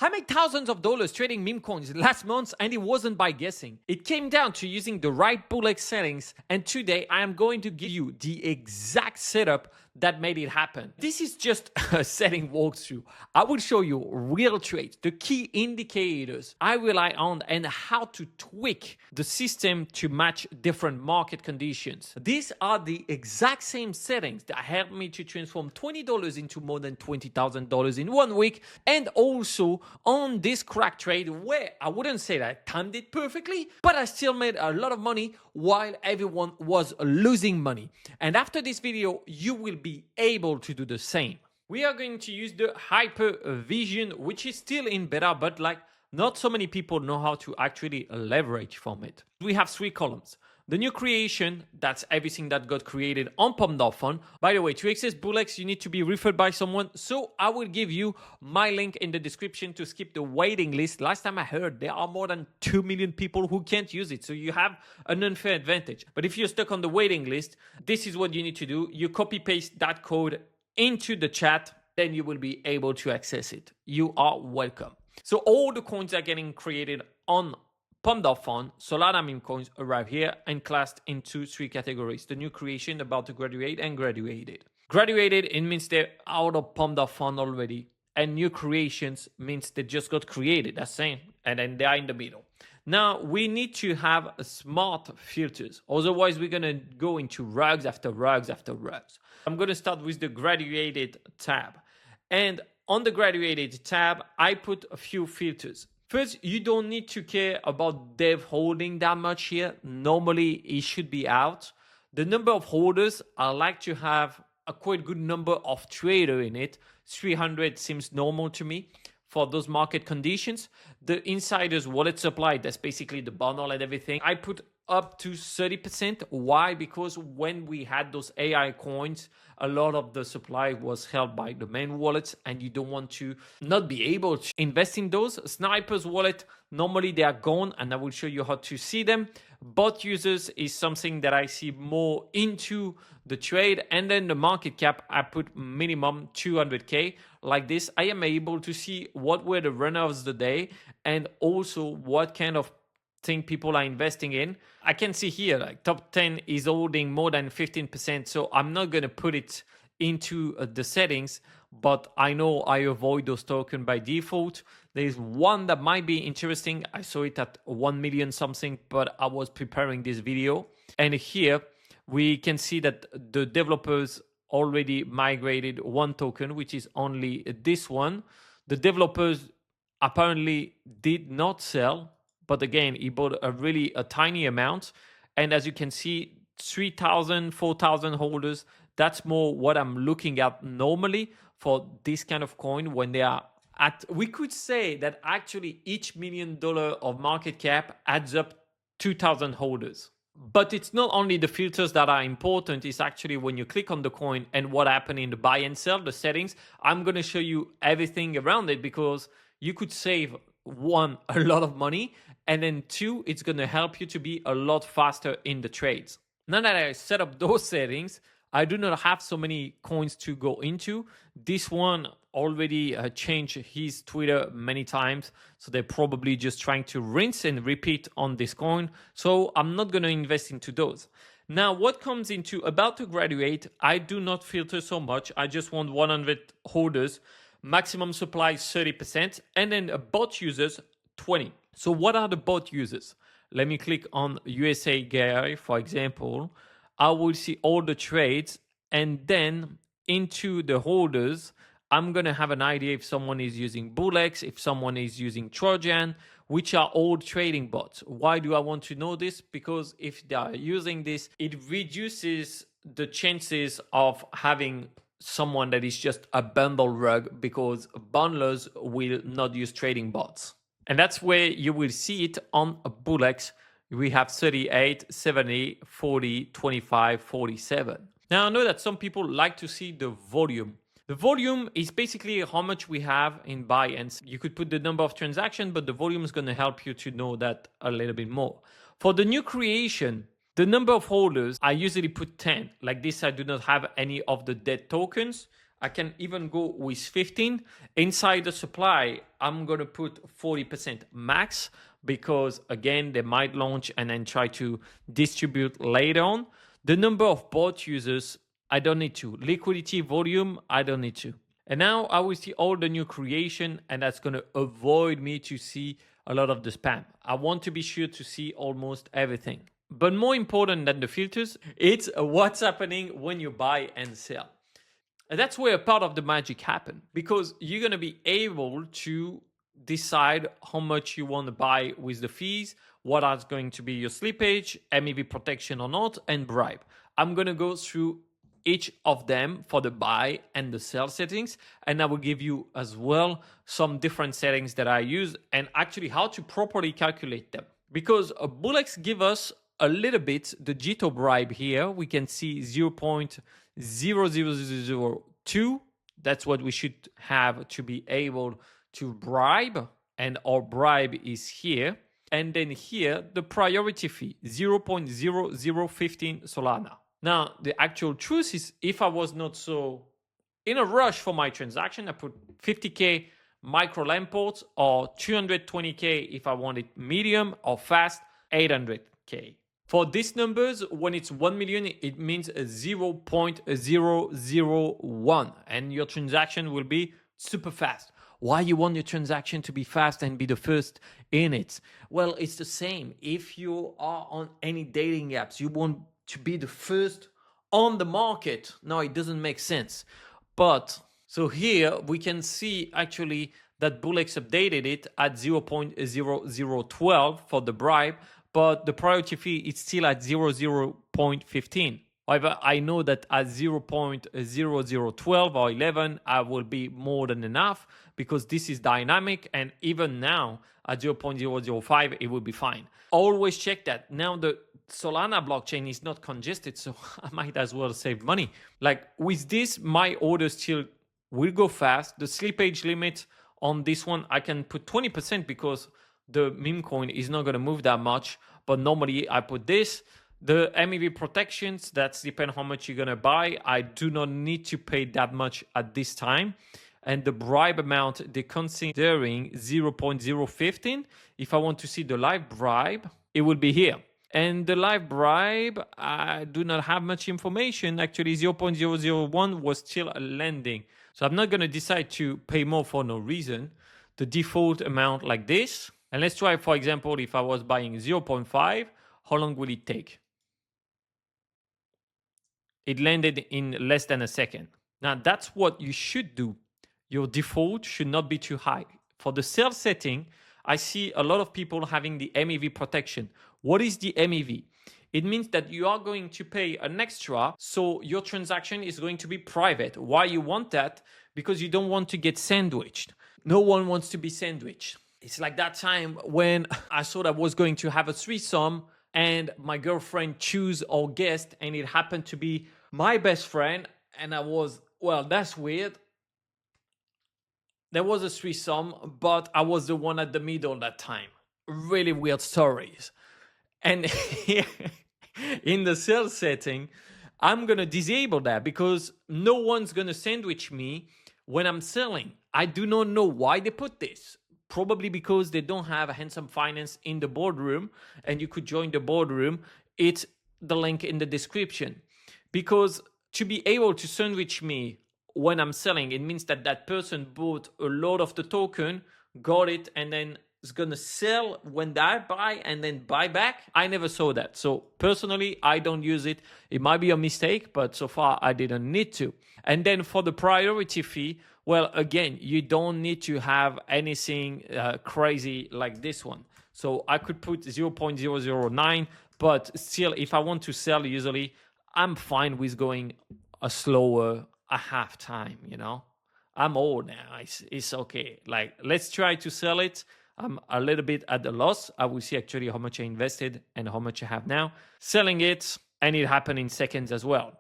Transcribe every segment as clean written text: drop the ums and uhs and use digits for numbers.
I made thousands of dollars trading meme coins last month, and it wasn't by guessing. It came down to using the right Bullx settings, and today I am going to give you the exact setup that made it happen. This is just a setting walkthrough. I will show you real trades, the key indicators I rely on, and how to tweak the system to match different market conditions. These are the exact same settings that helped me to transform $20 into more than $20,000 in 1 week, and also on this crack trade where I wouldn't say that I timed it perfectly, but I still made a lot of money while everyone was losing money. And after this video, you will be able to do the same. We are going to use the Hypervision, which is still in beta, but like not so many people know how to actually leverage from it. We have 3 columns. The new creation, that's everything that got created on Pump.fun. By the way, to access Bullx, you need to be referred by someone. So I will give you my link in the description to skip the waiting list. Last time I heard, there are more than 2 million people who can't use it. So you have an unfair advantage. But if you're stuck on the waiting list, this is what you need to do. You copy paste that code into the chat, then you will be able to access it. You are welcome. So all the coins are getting created on Pump.fun. Solana meme coins arrive here and classed into 3 categories. The new creation, about to graduate, and graduated. Graduated, it means they're out of Pump.fun already. And new creations means they just got created, that's same. And then they are in the middle. Now, we need to have smart filters. Otherwise, we're going to go into rugs after rugs after rugs. I'm going to start with the graduated tab. And on the graduated tab, I put a few filters. First, you don't need to care about dev holding that much here. Normally, it should be out. The number of holders, I like to have a quite good number of traders in it. 300 seems normal to me for those market conditions. The insiders wallet supply, that's basically the bundle and everything, I put up to 30%. Why? Because when we had those AI coins, a lot of the supply was held by the main wallets, and you don't want to not be able to invest in those. Sniper's wallet, normally they are gone, and I will show you how to see them. Bot users is something that I see more into the trade. And then the market cap, I put minimum 200K. Like this, I am able to see what were the runners of the day and also what kind of thing people are investing in. I can see here like top 10 is holding more than 15%. So I'm not going to put it into the settings, but I know I avoid those tokens by default. There's one that might be interesting. I saw it at 1 million something, but I was preparing this video. And here we can see that the developers already migrated 1 token, which is only this one. The developers apparently did not sell, but again, he bought a tiny amount. And as you can see, 3,000, 4,000 holders, that's more what I'm looking at normally for this kind of coin when they are at, we could say that actually each $1 million of market cap adds up 2,000 holders. But it's not only the filters that are important, it's actually when you click on the coin and what happened in the buy and sell, the settings. I'm going to show you everything around it because you could save 1, a lot of money, and then 2, it's going to help you to be a lot faster in the trades. Now that I set up those settings, I do not have so many coins to go into. This one already changed his Twitter many times, so they're probably just trying to rinse and repeat on this coin. So I'm not going to invest into those. Now, what comes into about to graduate, I do not filter so much. I just want 100 holders. Maximum supply is 30%, and then bot users 20. So what are the bot users? Let me click on USA Gary, for example. I will see all the trades, and then into the holders, I'm going to have an idea if someone is using Bullx, if someone is using Trojan, which are all trading bots. Why do I want to know this? Because if they are using this, it reduces the chances of having someone that is just a bundle rug, because bundlers will not use trading bots. And that's where you will see it on Bullx. We have 38, 70, 40, 25, 47. Now I know that some people like to see the volume. The volume is basically how much we have in buy-ins. You could put the number of transactions, but the volume is going to help you to know that a little bit more. For the new creation, the number of holders, I usually put 10. Like this, I do not have any of the dead tokens. I can even go with 15. Inside the supply, I'm going to put 40% max because, again, they might launch and then try to distribute later on. The number of bot users, I don't need to. Liquidity volume, I don't need to. And now I will see all the new creation, and that's going to avoid me to see a lot of the spam. I want to be sure to see almost everything. But more important than the filters, it's what's happening when you buy and sell. And that's where a part of the magic happens, because you're going to be able to decide how much you want to buy with the fees, what is going to be your slippage, MEV protection or not, and bribe. I'm going to go through each of them for the buy and the sell settings, and I will give you as well some different settings that I use and actually how to properly calculate them. Because Bullx give us a little bit the Jito bribe here. We can see 0.00002. That's what we should have to be able to bribe, and our bribe is here. And then here, the priority fee, 0.0015 Solana. Now, the actual truth is, if I was not so in a rush for my transaction, I put 50K micro Lamport or 220K if I want it medium or fast, 800K. For these numbers, when it's 1 million, it means 0.001 and your transaction will be super fast. Why you want your transaction to be fast and be the first in it? Well, it's the same. If you are on any dating apps, you want to be the first on the market. No, it doesn't make sense. But so here we can see actually that Bullx updated it at 0.0012 for the bribe, but the priority fee is still at 0.15. However, I know that at 0.0012 or 11, I will be more than enough because this is dynamic, and even now at 0.005, it will be fine. Always check that. Now the Solana blockchain is not congested, so I might as well save money. Like with this, my order still will go fast. The slippage limit on this one, I can put 20% because the meme coin is not going to move that much, but normally I put this. The MEV protections, that's depend how much you're going to buy. I do not need to pay that much at this time. And the bribe amount, they're considering 0.015. If I want to see the live bribe, it will be here. And the live bribe, I do not have much information. Actually, 0.001 was still a lending. So I'm not going to decide to pay more for no reason. The default amount like this. And let's try, for example, if I was buying 0.5, how long will it take? It landed in less than a second. Now, that's what you should do. Your default should not be too high. For the sell setting, I see a lot of people having the MEV protection. What is the MEV? It means that you are going to pay an extra, so your transaction is going to be private. Why you want that? Because you don't want to get sandwiched. No one wants to be sandwiched. It's like that time when I thought I was going to have a threesome and my girlfriend chose our guest and it happened to be my best friend. And I was, well, that's weird. There was a threesome, but I was the one at the middle that time. Really weird stories. And in the sales setting, I'm going to disable that because no one's going to sandwich me when I'm selling. I do not know why they put this. Probably because they don't have a Handsome Finance in the boardroom and you could join the boardroom. It's the link in the description. Because to be able to sandwich me when I'm selling, it means that that person bought a lot of the token, got it, and then is going to sell when I buy and then buy back. I never saw that. So personally, I don't use it. It might be a mistake, but so far I didn't need to. And then for the priority fee, well, again, you don't need to have anything crazy like this one. So I could put 0.009, but still, if I want to sell, usually I'm fine with going a slower, a half time, you know. I'm old now. It's okay. Like, let's try to sell it. I'm a little bit at the loss. I will see actually how much I invested and how much I have now. Selling it, and it happened in seconds as well.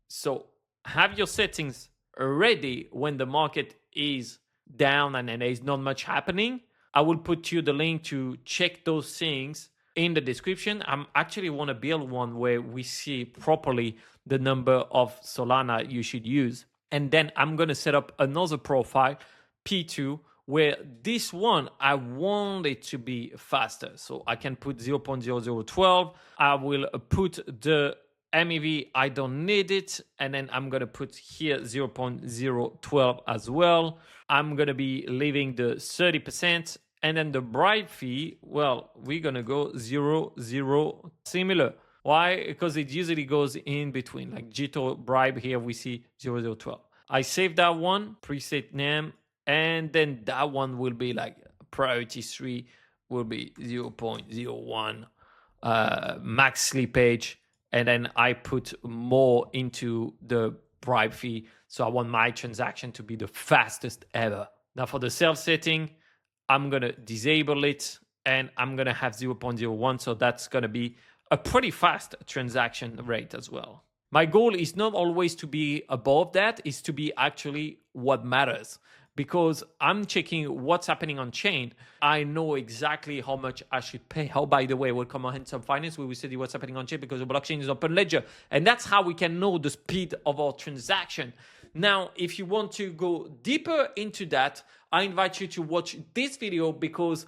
So have your settings ready when the market is down and there is not much happening. I will put you the link to check those things in the description. I actually want to build one where we see properly the number of Solana you should use. And then I'm going to set up another profile, P2, where this one, I want it to be faster. So I can put 0.0012. I will put the MEV, I don't need it. And then I'm going to put here 0.012 as well. I'm going to be leaving the 30%. And then the bribe fee, well, we're going to go 0, similar. Why? Because it usually goes in between, like Jito bribe here, we see 0012. I save that one, preset name, and then that one will be like priority 3 will be 0.01 max slippage. And then I put more into the bribe fee. So I want my transaction to be the fastest ever. Now for the sales setting, I'm going to disable it and I'm going to have 0.01. So that's going to be a pretty fast transaction rate as well. My goal is not always to be above that, is to be actually what matters. Because I'm checking what's happening on chain, I know exactly how much I should pay. Oh, by the way, welcome on Handsome Finance, where we study what's happening on chain because the blockchain is open ledger. And that's how we can know the speed of our transaction. Now, if you want to go deeper into that, I invite you to watch this video because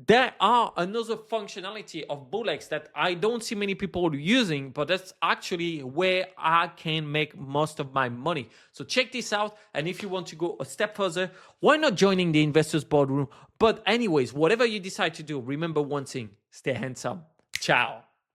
there are another functionality of Bullx that I don't see many people using, but that's actually where I can make most of my money. So check this out. And if you want to go a step further, why not joining the Investors Boardroom? But anyways, whatever you decide to do, remember one thing, stay handsome. Ciao.